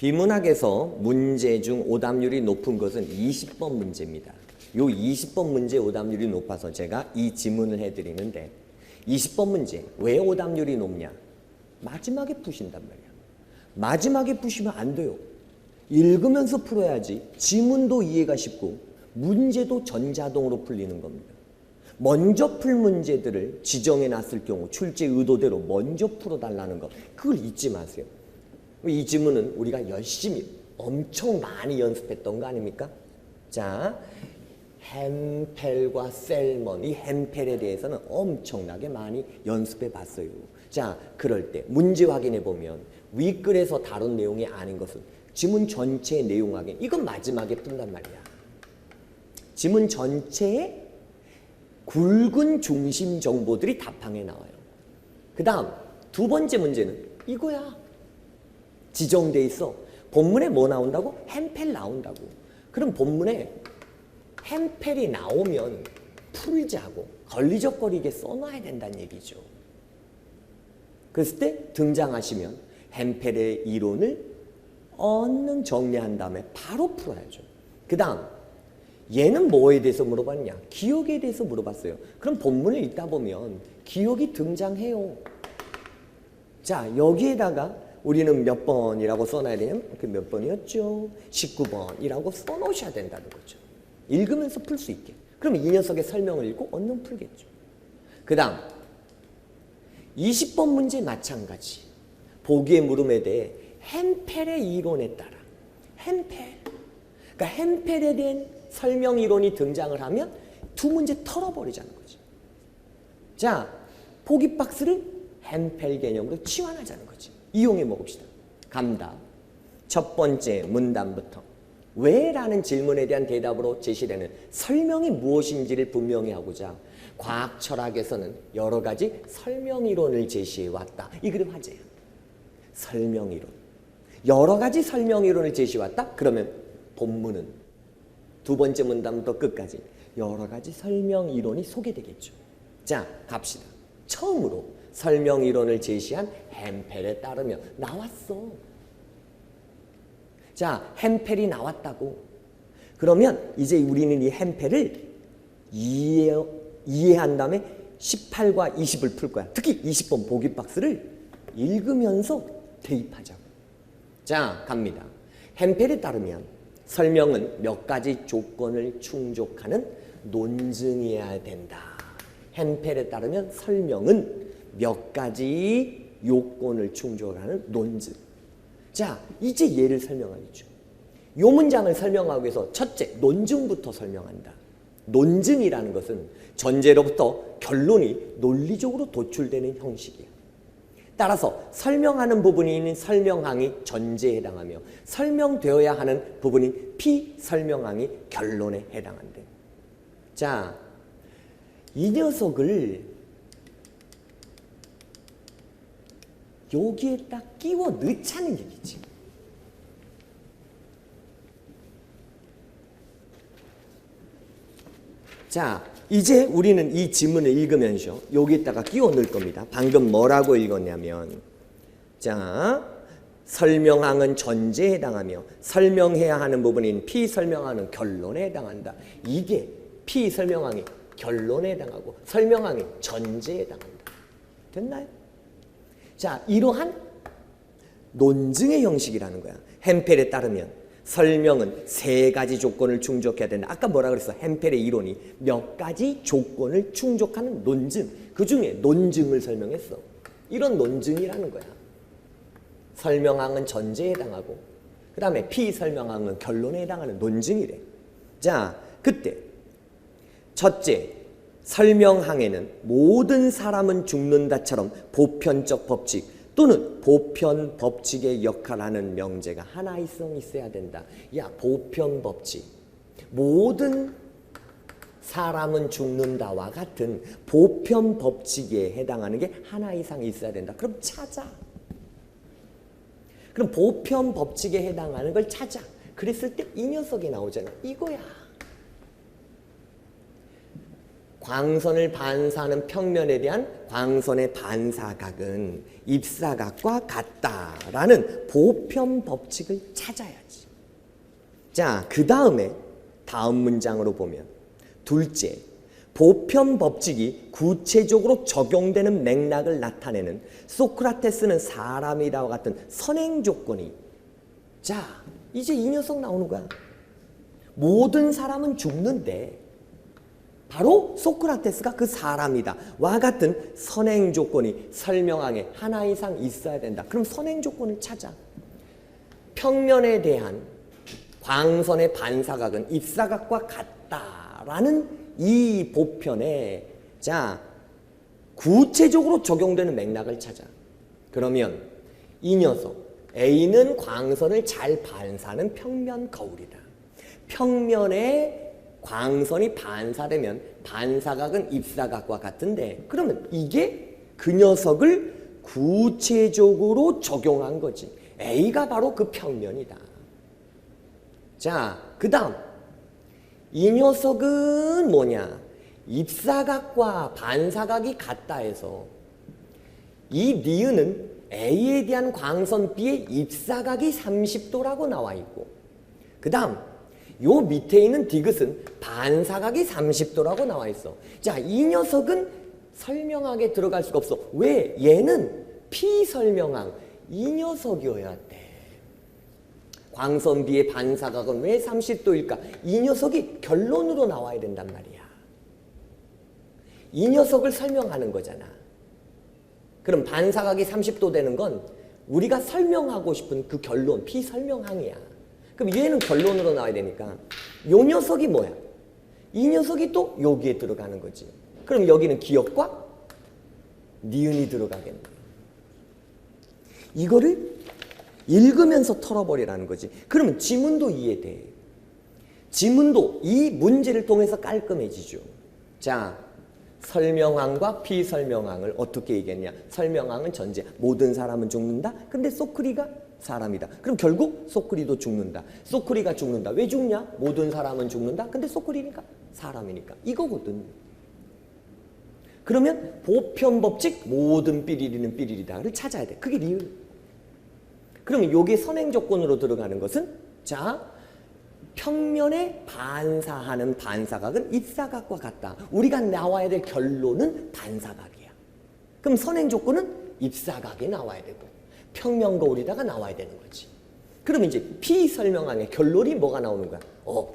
비문학에서 문제 중 오답률이 높은 것은 20번 문제입니다. 요 20번 문제 오답률이 높아서 제가 이 지문을 해드리는데 20번 문제 왜 오답률이 높냐? 마지막에 푸신단 말이야. 마지막에 푸시면 안 돼요. 읽으면서 풀어야지 지문도 이해가 쉽고 문제도 전자동으로 풀리는 겁니다. 먼저 풀 문제들을 지정해 놨을 경우 출제 의도대로 먼저 풀어달라는 것, 그걸 잊지 마세요. 이 지문은 우리가 열심히 엄청 많이 연습했던 거 아닙니까? 자, 햄펠과 셀먼, 이 햄펠에 대해서는 엄청나게 많이 연습해 봤어요. 자, 그럴 때 문제 확인해 보면 윗글에서 다룬 내용이 아닌 것은 지문 전체의 내용 확인, 이건 마지막에 푼단 말이야. 지문 전체의 굵은 중심 정보들이 답항에 나와요. 그 다음 두 번째 문제는 이거야. 지정돼 있어. 본문에 뭐 나온다고? 햄펠 나온다고. 그럼 본문에 햄펠이 나오면 풀자고 걸리적거리게 써놔야 된다는 얘기죠. 그랬을 때 등장하시면 햄펠의 이론을 얼른 정리한 다음에 바로 풀어야죠. 그 다음 얘는 뭐에 대해서 물어봤냐? 기억에 대해서 물어봤어요. 그럼 본문을 읽다 보면 기억이 등장해요. 자, 여기에다가 우리는 몇 번이라고 써놔야 되냐면 몇 번이었죠? 19번이라고 써놓으셔야 된다는 거죠. 읽으면서 풀 수 있게. 그러면 이 녀석의 설명을 읽고 얼른 풀겠죠. 그 다음 20번 문제 마찬가지. 보기의 물음에 대해 햄펠의 이론에 따라 햄펠, 그러니까 햄펠에 대한 설명 이론이 등장을 하면 두 문제 털어버리자는 거죠. 자, 보기 박스를 햄펠 개념으로 치환하자는 거지. 이용해 먹읍시다. 감답. 첫 번째 문단부터 왜? 라는 질문에 대한 대답으로 제시되는 설명이 무엇인지를 분명히 하고자 과학 철학에서는 여러 가지 설명 이론을 제시해 왔다. 이 글의 화제야. 설명 이론. 여러 가지 설명 이론을 제시해 왔다? 그러면 본문은 두 번째 문단부터 끝까지 여러 가지 설명 이론이 소개되겠죠. 자, 갑시다. 처음으로 설명 이론을 제시한 햄펠에 따르면 나왔어. 자, 햄펠이 나왔다고. 그러면 이제 우리는 이 햄펠을 이해한 다음에 18과 20을 풀 거야. 특히 20번 보기 박스를 읽으면서 대입하자고. 자, 갑니다. 햄펠에 따르면 설명은 몇 가지 조건을 충족하는 논증이어야 된다. 햄펠에 따르면 설명은 몇 가지 요건을 충족하는 논증. 자, 이제 얘를 설명하겠죠. 요 문장을 설명하기 위해서 첫째, 논증부터 설명한다. 논증이라는 것은 전제로부터 결론이 논리적으로 도출되는 형식이야. 따라서 설명하는 부분이 있는 설명항이 전제에 해당하며 설명되어야 하는 부분인 피설명항이 결론에 해당한대. 자, 이 녀석을 여기에 딱 끼워 넣자는 얘기지. 자, 이제 우리는 이 지문을 읽으면서 여기에다가 끼워 넣을 겁니다. 방금 뭐라고 읽었냐면, 자, 설명항은 전제에 해당하며 설명해야 하는 부분인 피설명항은 결론에 해당한다. 이게 피설명항이 결론에 해당하고 설명항이 전제에 해당한다. 됐나요? 자, 이러한 논증의 형식이라는 거야. 햄펠에 따르면 설명은 세 가지 조건을 충족해야 된다. 아까 뭐라 그랬어? 햄펠의 이론이 몇 가지 조건을 충족하는 논증. 그 중에 논증을 설명했어. 이런 논증이라는 거야. 설명항은 전제에 해당하고 그 다음에 피설명항은 결론에 해당하는 논증이래. 자, 그때 첫째, 설명항에는 모든 사람은 죽는다처럼 보편적 법칙 또는 보편 법칙의 역할하는 명제가 하나 있어야 된다. 야, 보편 법칙. 모든 사람은 죽는다와 같은 보편 법칙에 해당하는 게 하나 이상 있어야 된다. 그럼 찾아. 그럼 보편 법칙에 해당하는 걸 찾아. 그랬을 때 이 녀석이 나오잖아. 이거야. 광선을 반사하는 평면에 대한 광선의 반사각은 입사각과 같다라는 보편 법칙을 찾아야지. 자, 그 다음에 다음 문장으로 보면 둘째, 보편 법칙이 구체적으로 적용되는 맥락을 나타내는 소크라테스는 사람이다와 같은 선행 조건이. 자, 이제 이 녀석 나오는 거야. 모든 사람은 죽는데 바로 소크라테스가 그 사람이다 와 같은 선행 조건이 설명항에 하나 이상 있어야 된다. 그럼 선행 조건을 찾아. 평면에 대한 광선의 반사각은 입사각과 같다라는 이 보편에 자 구체적으로 적용되는 맥락을 찾아. 그러면 이 녀석 A는 광선을 잘 반사하는 평면 거울이다. 평면에 광선이 반사되면 반사각은 입사각과 같은데 그러면 이게 그 녀석을 구체적으로 적용한 거지. A가 바로 그 평면이다. 자, 그 다음 이 녀석은 뭐냐? 입사각과 반사각이 같다 해서 이 니은은 A에 대한 광선 B의 입사각이 30도라고 나와 있고 그 다음 요 밑에 있는 디귿은 반사각이 30도라고 나와 있어. 자, 이 녀석은 설명하게 들어갈 수가 없어. 왜? 얘는 피설명항. 이 녀석이어야 돼. 광선 B의 반사각은 왜 30도일까? 이 녀석이 결론으로 나와야 된단 말이야. 이 녀석을 설명하는 거잖아. 그럼 반사각이 30도 되는 건 우리가 설명하고 싶은 그 결론, 피설명항이야. 그럼 얘는 결론으로 나와야 되니까 요 녀석이 뭐야? 이 녀석이 또 여기에 들어가는 거지. 그럼 여기는 기역과 니은이 들어가겠네. 이거를 읽으면서 털어버리라는 거지. 그러면 지문도 이해돼. 지문도 이 문제를 통해서 깔끔해지죠. 자, 설명항과 피설명항을 어떻게 얘기했냐? 설명항은 전제, 모든 사람은 죽는다. 근데 소크리가 사람이다. 그럼 결국 소크리도 죽는다. 소크리가 죽는다. 왜 죽냐? 모든 사람은 죽는다. 근데 소크리니까 사람이니까. 이거거든. 그러면 보편법칙 모든 삐리리는 삐리리다를 찾아야 돼. 그게 리을. 그러면 요게 선행 조건으로 들어가는 것은 자, 평면에 반사하는 반사각은 입사각과 같다. 우리가 나와야 될 결론은 반사각이야. 그럼 선행 조건은 입사각이 나와야 되고 평면 거울이다가 나와야 되는 거지. 그러면 이제 피설명항의 결론이 뭐가 나오는 거야?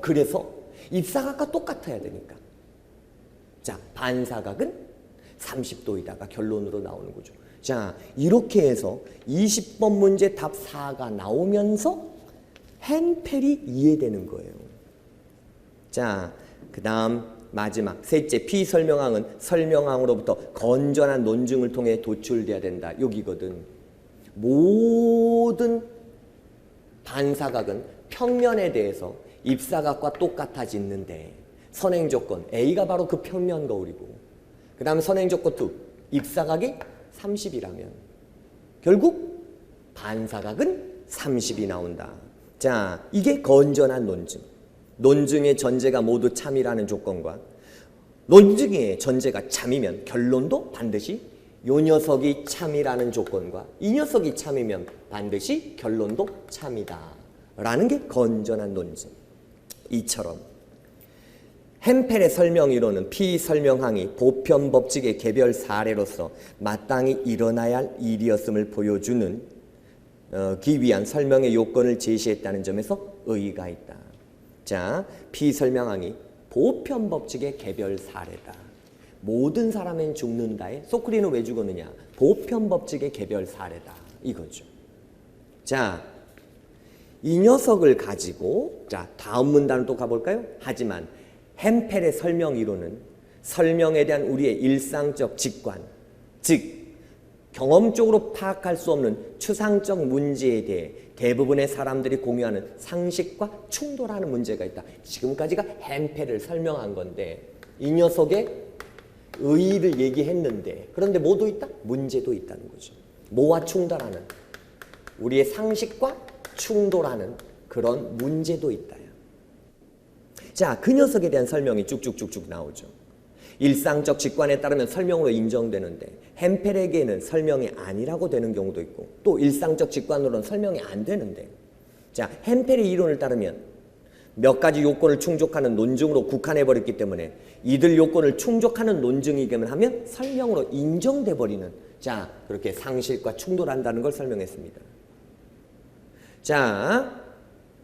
그래서 입사각과 똑같아야 되니까. 자, 반사각은 30도이다가 결론으로 나오는 거죠. 자, 이렇게 해서 20번 문제 답 4가 나오면서 헨펠이 이해되는 거예요. 자, 그 다음 마지막 셋째, 피설명항은 설명항으로부터 건전한 논증을 통해 도출돼야 된다. 여기거든. 모든 반사각은 평면에 대해서 입사각과 똑같아지는데 선행조건 A가 바로 그 평면 거울이고 그 다음에 선행조건 2 입사각이 30이라면 결국 반사각은 30이 나온다. 자, 이게 건전한 논증. 논증의 전제가 모두 참이라는 조건과 논증의 전제가 참이면 결론도 반드시 요 녀석이 참이라는 조건과 이 녀석이 참이면 반드시 결론도 참이다 라는 게 건전한 논증. 이처럼 헨펠의 설명 이론은 피설명항이 보편 법칙의 개별 사례로서 마땅히 일어나야 할 일이었음을 보여주는 기 위한 설명의 요건을 제시했다는 점에서 의의가 있다. 자, 피설명항이 보편 법칙의 개별 사례다. 모든 사람은 죽는다에 소크리는 왜 죽었느냐? 보편 법칙의 개별 사례다. 이거죠. 자, 이 녀석을 가지고 자, 다음 문단을 또 가볼까요? 하지만 헨펠의 설명 이론은 설명에 대한 우리의 일상적 직관, 즉 경험적으로 파악할 수 없는 추상적 문제에 대해 대부분의 사람들이 공유하는 상식과 충돌하는 문제가 있다. 지금까지가 헨펠을 설명한 건데 이 녀석의 의의를 얘기했는데 그런데 뭐도 있다? 문제도 있다는 거죠. 뭐와 충돌하는? 우리의 상식과 충돌하는 그런 문제도 있다. 자, 그 녀석에 대한 설명이 쭉쭉쭉쭉 나오죠. 일상적 직관에 따르면 설명으로 인정되는데 햄펠에게는 설명이 아니라고 되는 경우도 있고 또 일상적 직관으로는 설명이 안 되는데 자, 햄펠의 이론을 따르면 몇 가지 요건을 충족하는 논증으로 국한해버렸기 때문에 이들 요건을 충족하는 논증이기만 하면 설명으로 인정돼 버리는 자, 그렇게 상실과 충돌한다는 걸 설명했습니다. 자,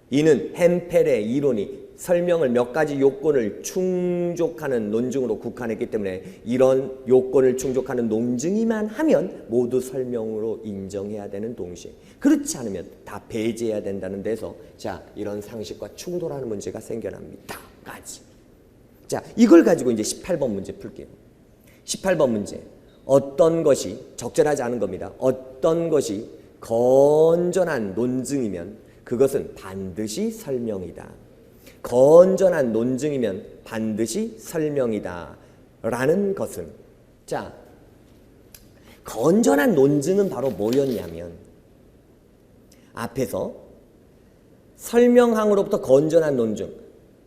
이는 햄펠의 이론이 설명을 몇 가지 요건을 충족하는 논증으로 국한했기 때문에 이런 요건을 충족하는 논증이만 하면 모두 설명으로 인정해야 되는 동시에 그렇지 않으면 다 배제해야 된다는 데서 자, 이런 상식과 충돌하는 문제가 생겨납니다. 까지. 자, 이걸 가지고 이제 18번 문제 풀게요. 18번 문제. 어떤 것이 적절하지 않은 겁니다. 어떤 것이 건전한 논증이면 그것은 반드시 설명이다. 건전한 논증이면 반드시 설명이다 라는 것은 자, 건전한 논증은 바로 뭐였냐면 앞에서 설명항으로부터 건전한 논증,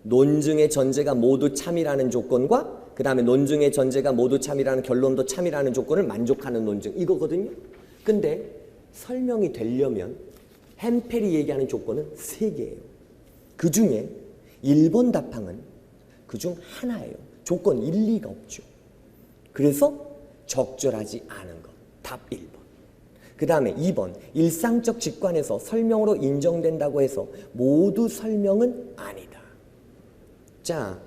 논증의 전제가 모두 참이라는 조건과 그 다음에 논증의 전제가 모두 참이라는 결론도 참이라는 조건을 만족하는 논증 이거거든요. 근데 설명이 되려면 햄펠이 얘기하는 조건은 3개예요. 그 중에 1번 답항은 그 중 하나예요. 조건 1, 2가 없죠. 그래서 적절하지 않은 것. 답 1번. 그 다음에 2번. 일상적 직관에서 설명으로 인정된다고 해서 모두 설명은 아니다. 자,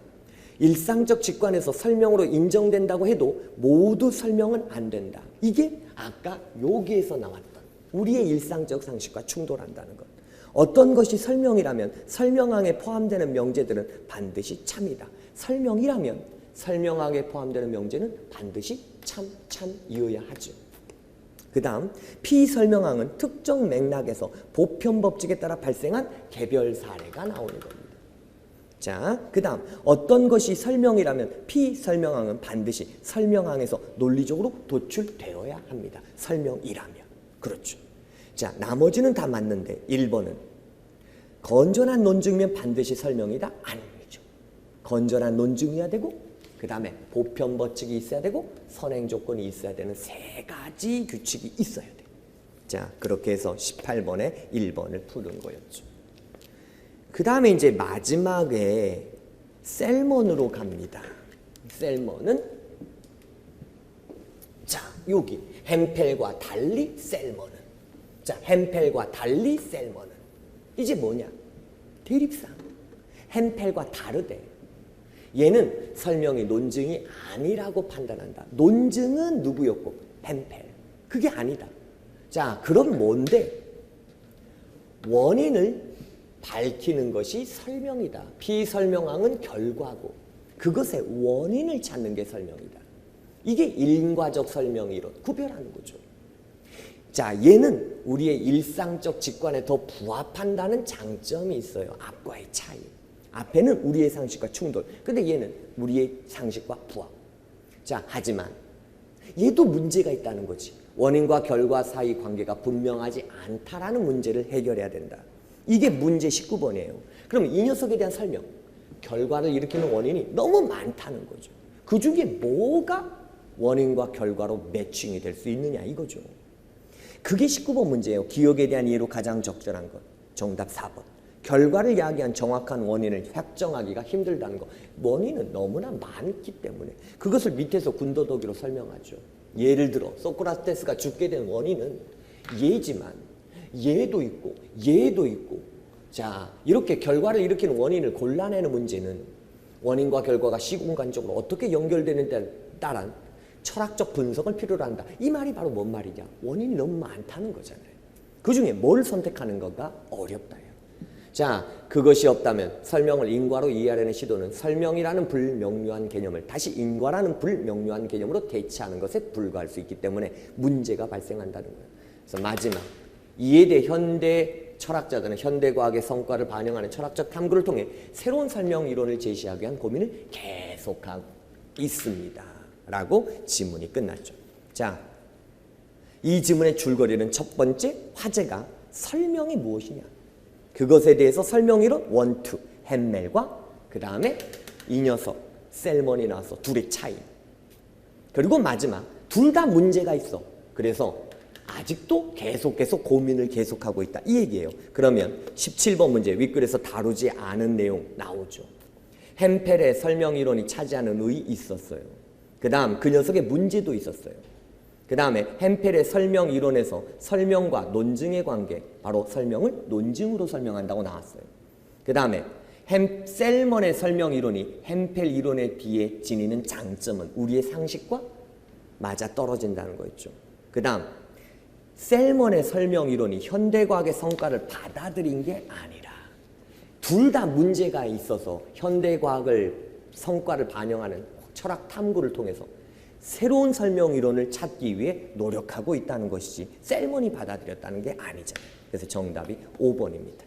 일상적 직관에서 설명으로 인정된다고 해도 모두 설명은 안 된다. 이게 아까 여기에서 나왔던 우리의 일상적 상식과 충돌한다는 것. 어떤 것이 설명이라면 설명항에 포함되는 명제들은 반드시 참이다. 설명이라면 설명항에 포함되는 명제는 반드시 참이어야 하죠. 그 다음 피설명항은 특정 맥락에서 보편법칙에 따라 발생한 개별 사례가 나오는 겁니다. 자, 그 다음 어떤 것이 설명이라면 피설명항은 반드시 설명항에서 논리적으로 도출되어야 합니다. 설명이라면. 그렇죠. 자, 나머지는 다 맞는데 1번은 건전한 논증이면 반드시 설명이다? 아니죠. 건전한 논증이어야 되고 그 다음에 보편법칙이 있어야 되고 선행조건이 있어야 되는 3가지 규칙이 있어야 돼. 자, 그렇게 해서 18번에 1번을 푸는 거였죠. 그 다음에 이제 마지막에 셀먼으로 갑니다. 셀먼은 자, 여기 햄펠과 달리 셀먼은 자, 햄펠과 달리 셀먼은 이제 뭐냐? 대립상. 햄펠과 다르대. 얘는 설명이 논증이 아니라고 판단한다. 논증은 누구였고? 햄펠. 그게 아니다. 자, 그럼 뭔데? 원인을 밝히는 것이 설명이다. 피설명항은 결과고 그것의 원인을 찾는 게 설명이다. 이게 인과적 설명 이론. 구별하는 거죠. 자, 얘는 우리의 일상적 직관에 더 부합한다는 장점이 있어요. 앞과의 차이. 앞에는 우리의 상식과 충돌. 근데 얘는 우리의 상식과 부합. 자, 하지만 얘도 문제가 있다는 거지. 원인과 결과 사이 관계가 분명하지 않다라는 문제를 해결해야 된다. 이게 문제 19번이에요. 그럼 이 녀석에 대한 설명. 결과를 일으키는 원인이 너무 많다는 거죠. 그 중에 뭐가 원인과 결과로 매칭이 될 수 있느냐 이거죠. 그게 19번 문제예요. 기억에 대한 이해로 가장 적절한 것. 정답 4번. 결과를 야기한 정확한 원인을 확정하기가 힘들다는 것. 원인은 너무나 많기 때문에 그것을 밑에서 군더더기로 설명하죠. 예를 들어 소크라테스가 죽게 된 원인은 얘지만 얘도 있고 얘도 있고 자, 이렇게 결과를 일으키는 원인을 골라내는 문제는 원인과 결과가 시공간적으로 어떻게 연결되는지에 따른 철학적 분석을 필요로 한다. 이 말이 바로 뭔 말이냐? 원인이 너무 많다는 거잖아요. 그중에 뭘 선택하는 거가 어렵다요. 자, 그것이 없다면 설명을 인과로 이해하려는 시도는 설명이라는 불명료한 개념을 다시 인과라는 불명료한 개념으로 대체하는 것에 불과할 수 있기 때문에 문제가 발생한다는 거예요. 그래서 마지막, 이에 대해 현대 철학자들은 현대과학의 성과를 반영하는 철학적 탐구를 통해 새로운 설명 이론을 제시하기 위한 고민을 계속하고 있습니다. 라고 지문이 끝났죠. 자, 이 지문의 줄거리는 첫 번째 화제가 설명이 무엇이냐. 그것에 대해서 설명이론 1, 2, 햄멜과 그 다음에 이 녀석 셀먼이 나왔어. 둘의 차이. 그리고 마지막, 둘 다 문제가 있어. 그래서 아직도 계속 고민을 계속하고 있다. 이 얘기예요. 그러면 17번 문제 윗글에서 다루지 않은 내용 나오죠. 햄펠의 설명이론이 차지하는 의 있었어요. 그 다음 그 녀석의 문제도 있었어요. 그 다음에 햄펠의 설명이론에서 설명과 논증의 관계, 바로 설명을 논증으로 설명한다고 나왔어요. 그 다음에 셀먼의 설명이론이 햄펠 이론에 비해 지니는 장점은 우리의 상식과 맞아 떨어진다는 거였죠. 그 다음 셀먼의 설명이론이 현대과학의 성과를 받아들인 게 아니라 둘 다 문제가 있어서 현대과학을 성과를 반영하는 철학 탐구를 통해서 새로운 설명이론을 찾기 위해 노력하고 있다는 것이지 셀먼이 받아들였다는 게 아니잖아요. 그래서 정답이 5번입니다.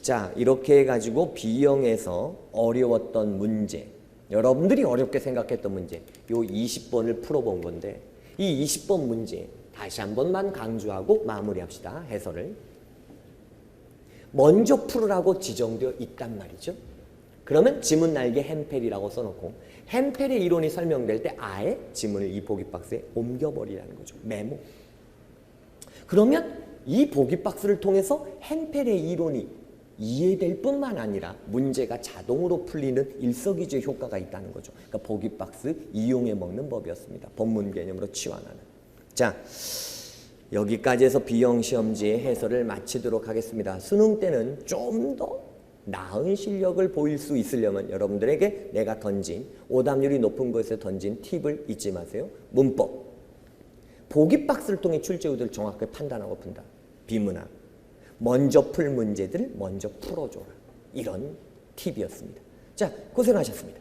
자, 이렇게 해가지고 B형에서 어려웠던 문제, 여러분들이 어렵게 생각했던 문제, 요 20번을 풀어본 건데 이 20번 문제 다시 한 번만 강조하고 마무리합시다. 해설을. 먼저 풀으라고 지정되어 있단 말이죠. 그러면 지문 날개 햄펠이라고 써놓고 햄펠의 이론이 설명될 때 아예 지문을 이 보기 박스에 옮겨버리라는 거죠. 메모. 그러면 이 보기 박스를 통해서 햄펠의 이론이 이해될 뿐만 아니라 문제가 자동으로 풀리는 일석이조의 효과가 있다는 거죠. 그러니까 보기 박스 이용해 먹는 법이었습니다. 본문 개념으로 치환하는. 자, 여기까지 해서 B형 시험지의 해설을 마치도록 하겠습니다. 수능 때는 좀 더 나은 실력을 보일 수 있으려면 여러분들에게 내가 던진 오답률이 높은 것에 던진 팁을 잊지 마세요. 문법. 보기 박스를 통해 출제우들을 정확하게 판단하고 푼다. 비문학. 먼저 풀 문제들을 먼저 풀어줘라. 이런 팁이었습니다. 자, 고생하셨습니다.